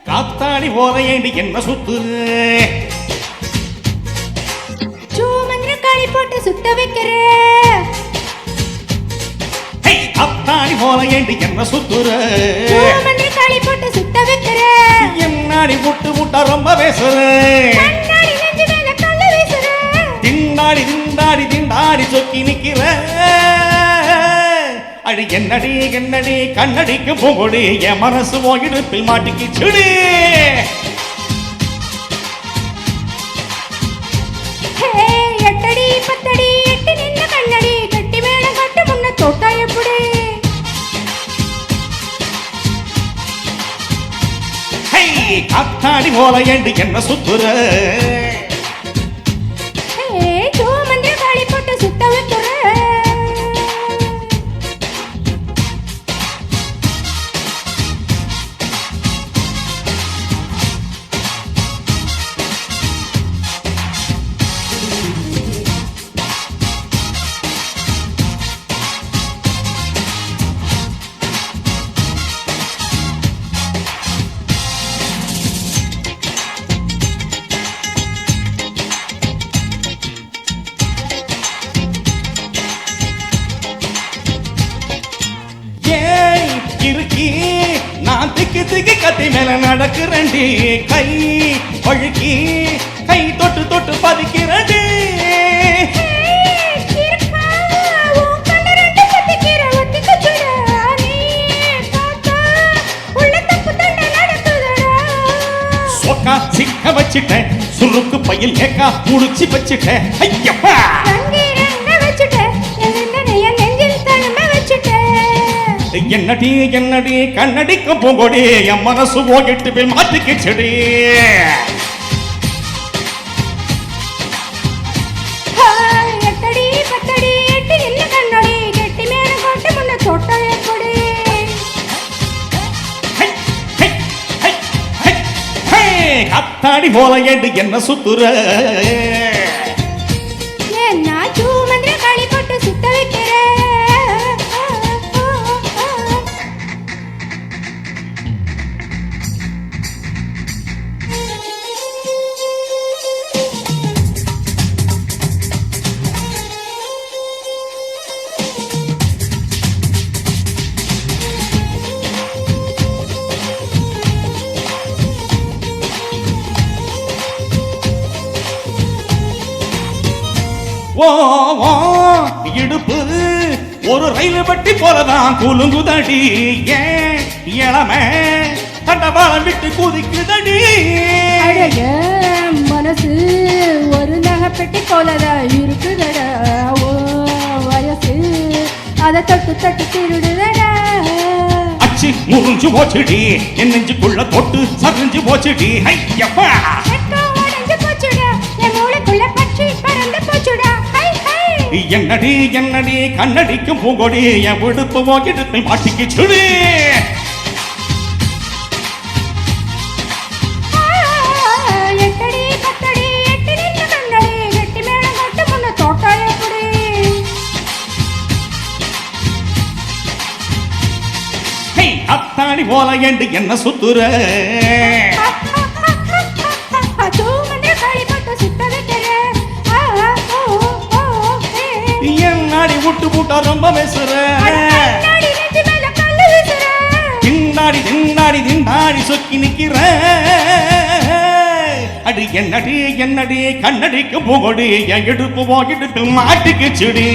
காத்தாடி போல ஏண்டி என்ன சுத்து சூமந்திர காளி போட்டு சுத்த வைக்கிற காத்தாடி போல ஏண்டி என்ன சுத்துற சூமந்திர காளி போட்டு சுத்த வைக்கிற என்னாடி முட்டு முட்டா ரொம்ப பேசுற கண்ணாடி நெஞ்சு மேல கல்ல வீசுற திண்டாடி திண்டாடி திண்டாடி சொக்கி நிக்கிற அடி என்னடி என்னடி கண்ணடிக்கு போகொடி என் மனசு போயிடுப்பில் மாட்டிக்கு சுடி எட்டடி பத்தடி எட்டி நின்ன கண்ணடி கட்டி மேல கட்டு முன்ன தோட்டா எப்படி காத்தாடி போல ஏண்டி என்ன சுத்துற சூமந்திர காளி போட்டு சுத்த வைக்கிற இருக்கி நான் திக்கி திக்கி கத்தி மேல நடக்கிறேன்டி கை பழுக்கி கை தொட்டு தொட்டு பதிக்கிறேன்டி சொக்கா சிக்க வச்சுட்டேன் சுருக்கு பையில் ஏக்கா முடிச்சு வச்சுட்டேன் ஐயப்பா என்னடி என்னடி கண்ணடிக்க போகொடி என் மனசு போகிட்டு போய் மாட்டிக்கு செடி எட்டடி பத்தடி எட்டி நின்ன கண்ணடி கெட்டி மேல போட்டு முன்ன தோட்டா எப்படி கத்தாடி போல ஏண்டு என்ன சுத்துற என்ன சூமந்திர காளி போட்டு சுத்த வைக்கிற ஓ இடுப்பு ஒரு ரயில் பட்டி போலதான் குலுங்குதடி ஏன் இளமை தண்டவாளம் விட்டு குதிக்குதடி மனசு ஒரு நகைப்பெட்டி போலதா இருக்குதடா ஓ வயசு அதை தொட்டு தொட்டு திருடுதடா அச்சு முறிஞ்சு போச்சுடி என் நெஞ்சுக்குள்ள தொட்டு சரிஞ்சு போச்சுடி ஐயப்பா என்னடி என்னடி கண்ணடிக்கும் பூங்கொடி என் விடுப்பு போக்கிட்டு மாட்டிக்கு சுடி எட்டடி பத்தடி எட்டி நின்ன கண்ணடி கெட்டி மேல கட்டு முன்ன தோட்டா எப்படி அத்தாடி போல ஏண்டு என்ன சுத்துற என்னாடி விட்டு பூட்டா ரொம்ப பேசுற திண்டாடி திண்டாடி திண்டாடி சொக்கி நிக்கிற அடி என்னடி என்னடி கண்ணடிக்கு போகொடி என் இடுப்பு போகிட்டு மாட்டிக்கு செடி